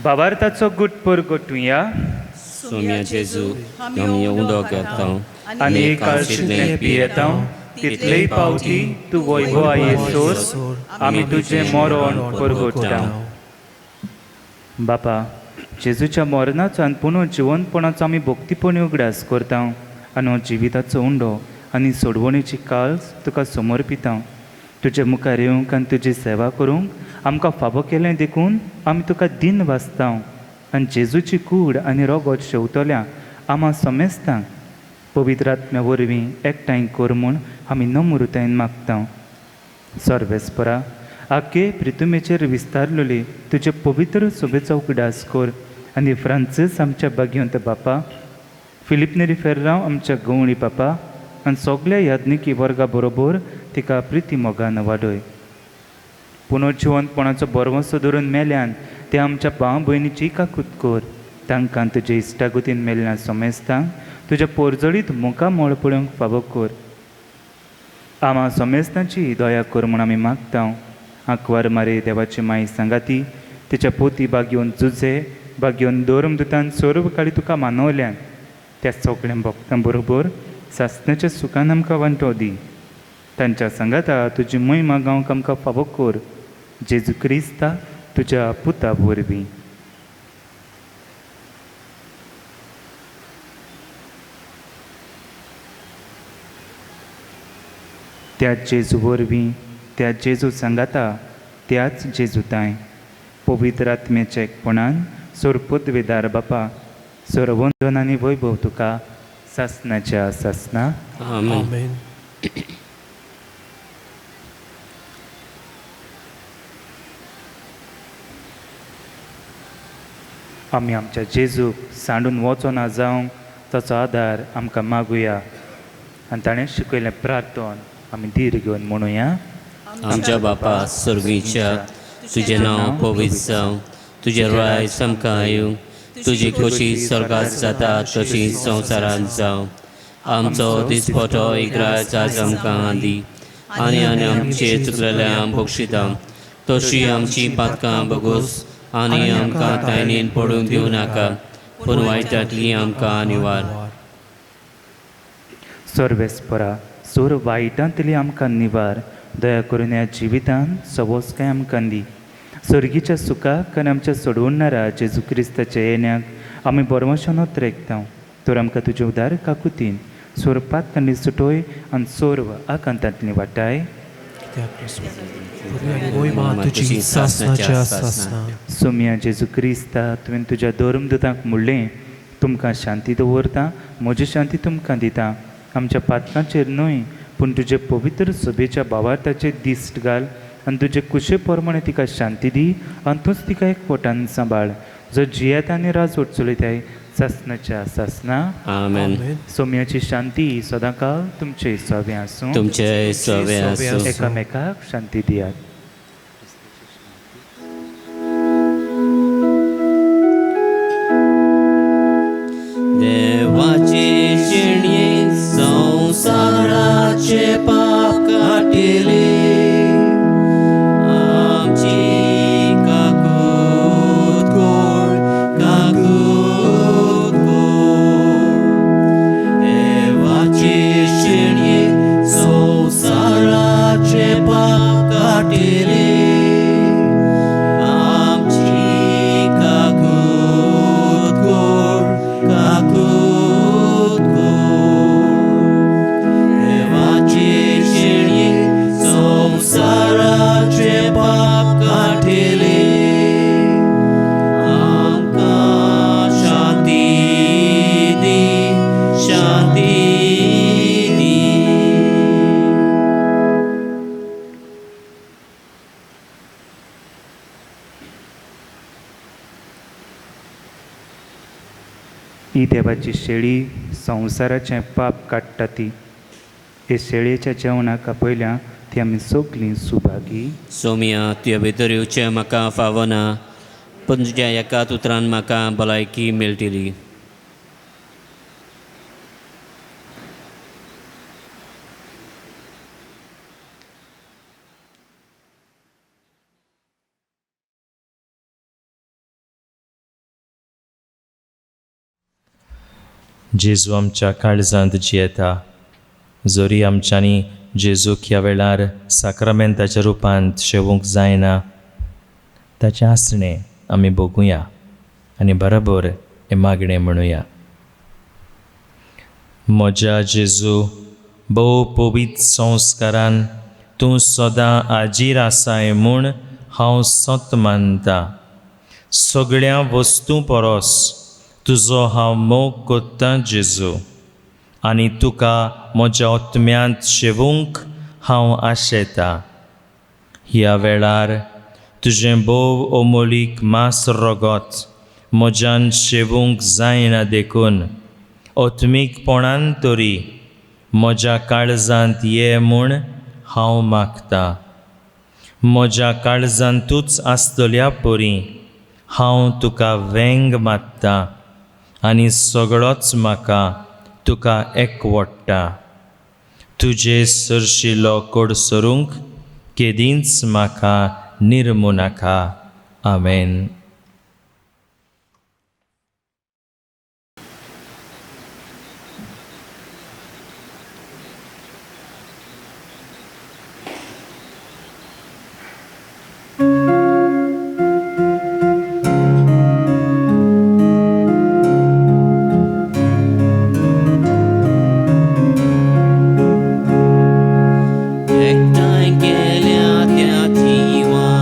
भावार्थाचो गुटपूर गोठुया सोम्या जेजू आमी उदक घेता आनी काळशीतलें पियेता तितलेय पावटी तूं वैभवा येसोर आमी तुजें मरण परगोट्टा. बापा, जेजूच्या मरणाचो आनी पुनः जिवंतपणाचो आमी भक्तीपणी उगडास करता आनी हो जिविताचो उंडो आनी सोडवणेची काळज तुका समर्पिता. तुजे मुखार येवंक आनी तुजी सेवा करूंक आमकां फावो केलें देखून आमी तुका दिन वाचता आनी जेजूची कूड आनी रोगोट शेवतल्या आमा समेस्तांक पवित्र आत्म्या वरवीं एकठांय कर म्हूण आमी नम्रतायेन मागता. सर्वेस्परा, आख्खे पृथ्वीचेर विस्तारलेली तुजे पवित्र सोबेचो उगडास कर आनी फ्रांसीस आमच्या भाग्यवंत बापा, फिलिप नेरी फेर्रांव आमच्या गवळी बापा आनी सगल्या याज्ञिकी वर्गा बरोबर तिका प्रिती मोगान वाडय. पुनर्जिवंतपणाचो बरवंसो धरून मेल्यान ते आमच्या भाव भयणीची काकूत कर. तांकां तुजे इश्टागतीन मेल्ल्या समेस्तांक तुज्या पोरजळीत मुखार मोळ पळोवंक फावो कर. आमा समेस्तांची दया कर म्हूण आमी मागता. आंकवार मारे देवाची माई सांगाती तिच्या पोती भाग्योन जुजे भाग्योन दोरमदुतान सर्व काळी तुका मानवल्यान त्या सगळ्या भक्तां बरोबर सासणाच्या सुखान आमकां वांटो दी. तांच्या सांगाता तुजी महिमा गावंक आमकां फावो कर. जेजू क्रिस्ता तुज्या पुता वरवीं. त्या जेजू वरवीं त्या जेजू सांगाता त्याच जेजूताय पवित्र आत्म्याच्या एकपणान सोरपदवेदार बापा सर्वंदन आनी वैभव तुका सासणाच्या सासना. आमेन. आमेन. आमी आमच्या जेजूक सांडून वचो ना जावं ताचो आदार आमकां मागुया आनी ताणें शिकयलें प्रार्थन आमी धीर घेवन म्हणुया. आमच्या बापा स्वर्गीच्या तुजें नांव पवित्र जावं, तुजें रायज आमकां येवं, तुजी खोशी स्वर्गांत जाता तशी संवसारांत जावं. आमचो दिसपटो इग्रायज आज आमकां दी आनी आमचे चुकलेल्यांक बक्षिता तशी आमची पातकां बगोस आनी आमकां तायनीन पडूंक दिवं नाका पूण वायटांतली आमकां निवार. सर्वेस्परा, सोर वायटांतली आमकां निवार. दया करून ह्या जिवितान सवोस काय आमकां दी. सर्गीच्या सुखाक आनी आमच्या सोडवणारा जेजू क्रिस्ताच्या येण्याक आमी बरवशानोत रेखता. तर आमकां तुजे उदार काकुतीन सोरपात आनी सुटोय आनी सोर्व आकांतांतली वाटाय. तुजी सासणाच्या सासना. सोम्या जेजू क्रिस्ता तुवें तुज्या धर्मदूतांक म्हणलें तुमकां शांती दवरता, म्हजी शांती तुमकां दिता. आमच्या पातकांचेर न्हय पूण तुजे पवित्र सभेच्या भावार्थाचेर दिश्ट घाल आनी तुजे कुशे प्रमाणे तिका शांती दी आनी तूंच तिका एकवटान सांबाळ. जो जियेता आनी राजवट चलयताय सासणाच्या सासना. आमेन. सोम्याची शांती सदां काळ तुमचे सवे आसूं. तुमचे सवे आसूं. एकामेकाक शांती दियात. देवाचे शेणये संसाराचे पाप काटिले आमची काकूत कोण काकूत कोण. देवाचे शेणये संसाराचे पाप काटिले आमची काकूत कोण काकूत देवाचे शेणये संसाराचे पाप काटिले आमकां शांती दी शांती दी. ही देवाची शेळी संवसाराचें पाप काडटा ती. हे शेळयेच्या जेवणाक आपयल्या ती आमी सगलीं सुभागी. सोम्या तुजे भितर येवचें म्हाका फावो ना पूण तुज्या एकाच उतरान म्हाका भलायकी मेळटली. जेजू आमच्या काळजांत जियेता. जोरी आमच्यांनी जेजूक ह्या वेळार साक्रामेंताच्या रुपांत शेवूंक जायना, ताचें आसणें आमी भोगुया आनी बरोबर हें मागणें म्हणुया. म्हज्या जेजू, भोव पवित्र संस्कारान तूं सदां आजीर आसाय म्हूण हांव सत मानता. सगळ्या वस्तू परस तुजो हांव मोग कोत्तां जेजू, आनी तुका म्हज्या आत्म्यांत शेवूंक हांव आशेतां. ह्या वेळार तुजें भोव अमोलीक मास रगत म्हज्यान शेवूंक जायना देखून आत्मीकपणान तरी म्हज्या काळजांत ये म्हूण हांव मागतां. म्हज्या काळजांतूच आसतल्या परी हांव तुका वेंग मात्तां आनी सगळोच म्हाका तुका एकवडटा. तुजे सरशिलो कोड सरूंक केदींच म्हाका निर्मू नाका. आमेन. एकठांय केल्या त्या थिवां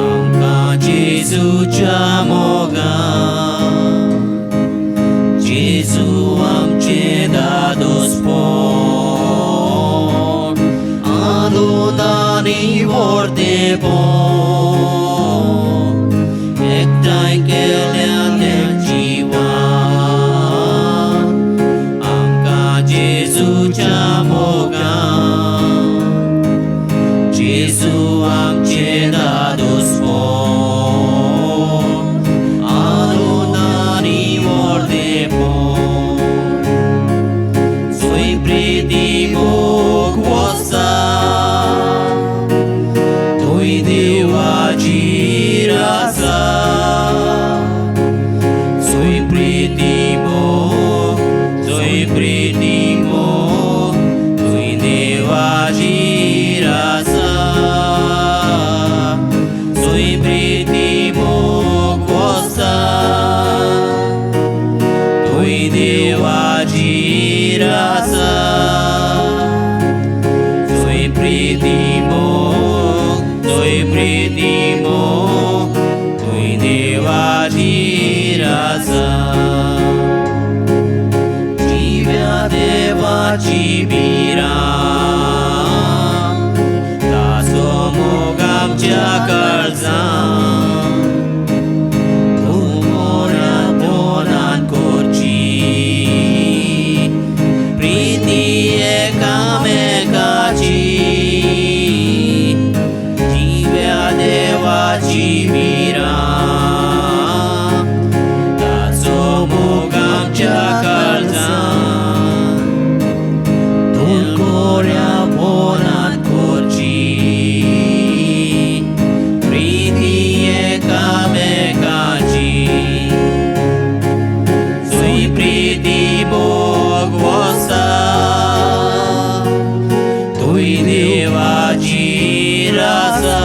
आमकां जेजूच्या मोगान. जेजू आमचे दादोसपण आलोदानी व्हरतेपण. एकठांय केल्या त्या जिवान आमकां जेजूच्या मोगान. जेजू आमचे दादोसपण आलोदानी व्हरतेपण. सोय प्रिती मोग वसा थंय देवाची आसा. सोय प्रिती मोग, सोय प्रिती मोग थंय देवाची आसा. सोय प्रिती मोग वसा थंय देवाची आसा. सोय प्रिती मोग, सोय प्रिती मोग थंय देवाची आसा. जिव्या देवाची बिरां ताचो मोग आमच्या काळजांत. तूं मोऱ्या पोनान करची प्रिती एकामेकाची. जिव्या देवाची बिरां ताचो मोग आमच्या काळजांत. तूं मोऱ्या पोनान करची प्रिती एकामेकाची. सोय प्रिती मोग वसा थंय देवाची आसा.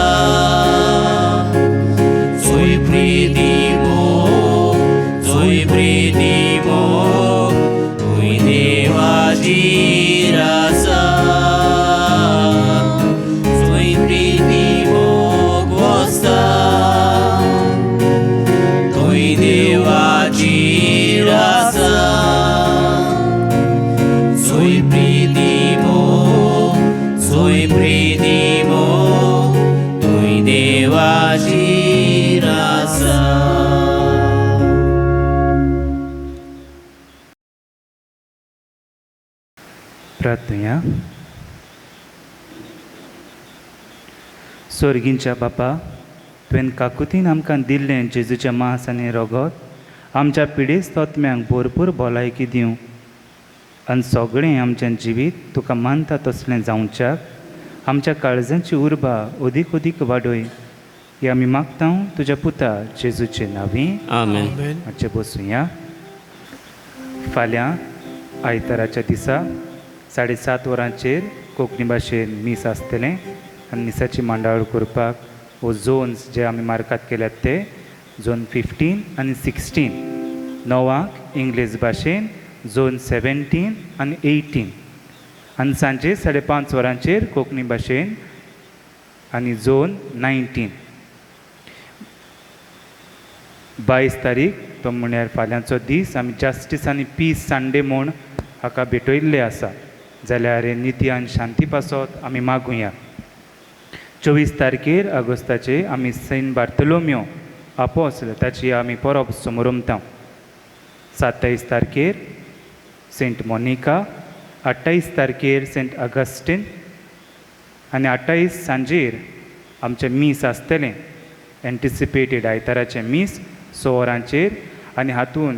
सोय प्रिती मोग, सोय प्रिती मोग थंय देवाची आसा. सोय प्रिती मोग वसा थंय देवाची आसा. सोय प्रिती मोग, सोय प्रिती मोग थंय देवाची आसा. प्रार्थया. स्वर्गींच्या बापा, तुवें काकुतीन आमकां दिल्लें जेजूच्या मांस आनी रगत आमच्या पिडेस्त आत्म्यांक भरपूर भलायकी दिवं आनी सगळें आमचें जिवीत तुका मानता तसलें जावच्याक आमच्या काळजांची उर्बा अदीक अदीक वाडय. हे आमी मागता तुज्या पुता जेजूचे नांवी. आमेन. मातशें बसूया. फाल्यां आयताराच्या दिसा 7:30 वरांचेर कोंकणी भाशेन मीस आसतलें आनी मिसाची मांडावळ करपाक वो झोन्स जे आमी मार्कात केल्यात ते झोन 15 आनी 16 णवांक इंग्लीश भाशेन झोन 17 आनी 18 आनी सांजे 5:30 वरांचेर कोंकणी भाशेन आनी झोन 19 22 तारीख तो म्हळ्यार फाल्यांचो दीस आमी जस्टीस आनी पीस संडे म्हूण हाका भेटयल्ले आसा जाल्यार निती आनी शांती पासत आमी मागुया 24 तारखेर ऑगस्टाचे आमी सेंट बार्थोलोम्यो आपोसल ताची आमी परब समोरमता 27 तारखेर सेंट मोनिका 28 तारखेर सेंट अगस्टीन आनी 28 सांजेर आमचें मीस आसतलें एंटिसिपेटेड आयताराचें मीस 6 वरांचेर आनी हातून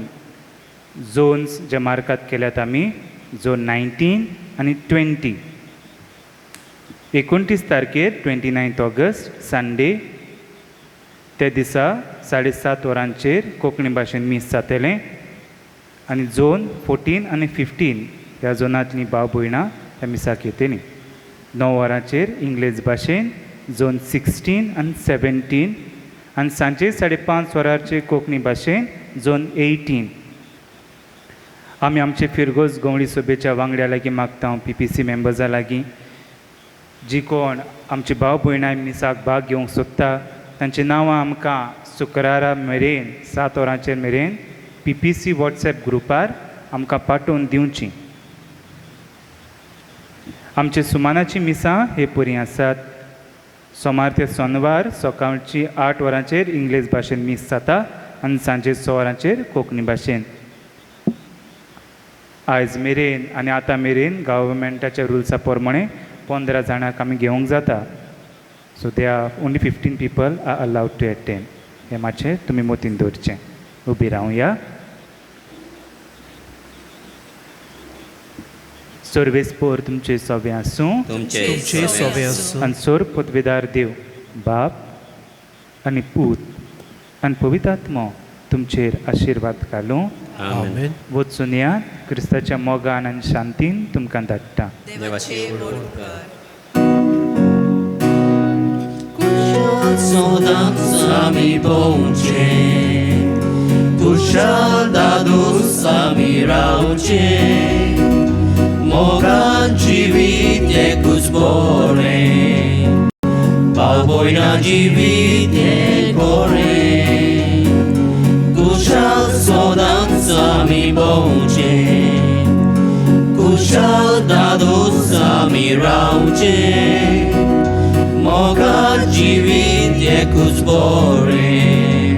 झोन्स जे मार्कात केल्यात आमी झोन 19 आनी 20 29 तारखेर 29 ऑगस्ट संडे ते दिसा 7:30 वरांचेर कोंकणी भाशेन मीस जातलें आनी झोन 14 आनी 15 ह्या झोनांतलीं भाव भयणां ह्या मिसाक येतलीं 9 वरांचेर इंग्लीश भाशेन झोन 16 आनी 17 आनी सांजे 5:30 वरांचेर कोंकणी भाशेन झोन 18 आमी आमचे फिरगोज गवळी सभेच्या वांगड्या लागीं मागता PPC मेंबर्सां लागीं जी कोण आमची भाव भयणां मिसाक भाग घेवंक सोदता तांची नांवां आमकां शुक्रारा मेरेन 7 वरांचेर मेरेन PPC WhatsApp ग्रुपार आमकां पाठोवन दिवचीं आमचे सुमानाची मिसां हे परी आसात सोमार ते सोनवार सकाळची 8 वरांचेर इंग्लीश भाशेन मीस जाता आनी सांजे 6 वरांचेर कोंकणी भाशेन आयज मेरेन आनी आतां मेरेन गव्हर्मेंटाच्या रुल्सा प्रमाणे 15 जाणांक आमी घेवंक जाता so they are only 15 people are allowed to attend हें मातशें तुमी मतीन दवरचें उबी रावया सर्वेस्पोर तुमचे सोबे आसूं तुमचे सोबे आसूं आनी सोर पदवेदार देव बाप आनी पूत आनी पवित्र आत्मो तुमचेर आशिर्वाद घालूं आमेन वचून या क्रिस्ताच्या मोगान आनी शांतीन तुमकां धाडटा देवाची ओड कर सदांच आमी भोंवचे कुशल दादूस आमी रावचे मोगान जिवीत एकूच बरें भाव भयणां जिवीत एक बरें कुशल सदांच आमी भोंवचे कुशल दादूस आमी रावचे मोगान जिवीत एकूच बरें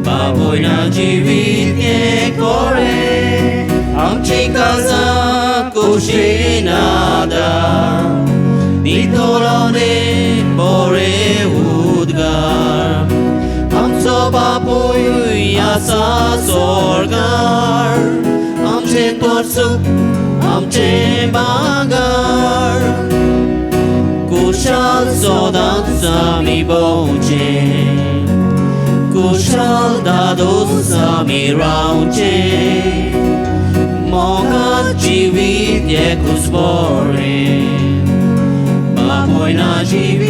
भाव भयणां जिवीत एक बरें आमची काळजां खोशेन आदार भितरले बरे उद्गार आमचो बापूय आसा स्वर्गार आमचे पोरसूख आमचे भांगार कुशल सदांच आमी भोंवचे कुशल दादोस आमी रावचे मोगान जिवीत एकूच बरें बाप भयणां जिवीत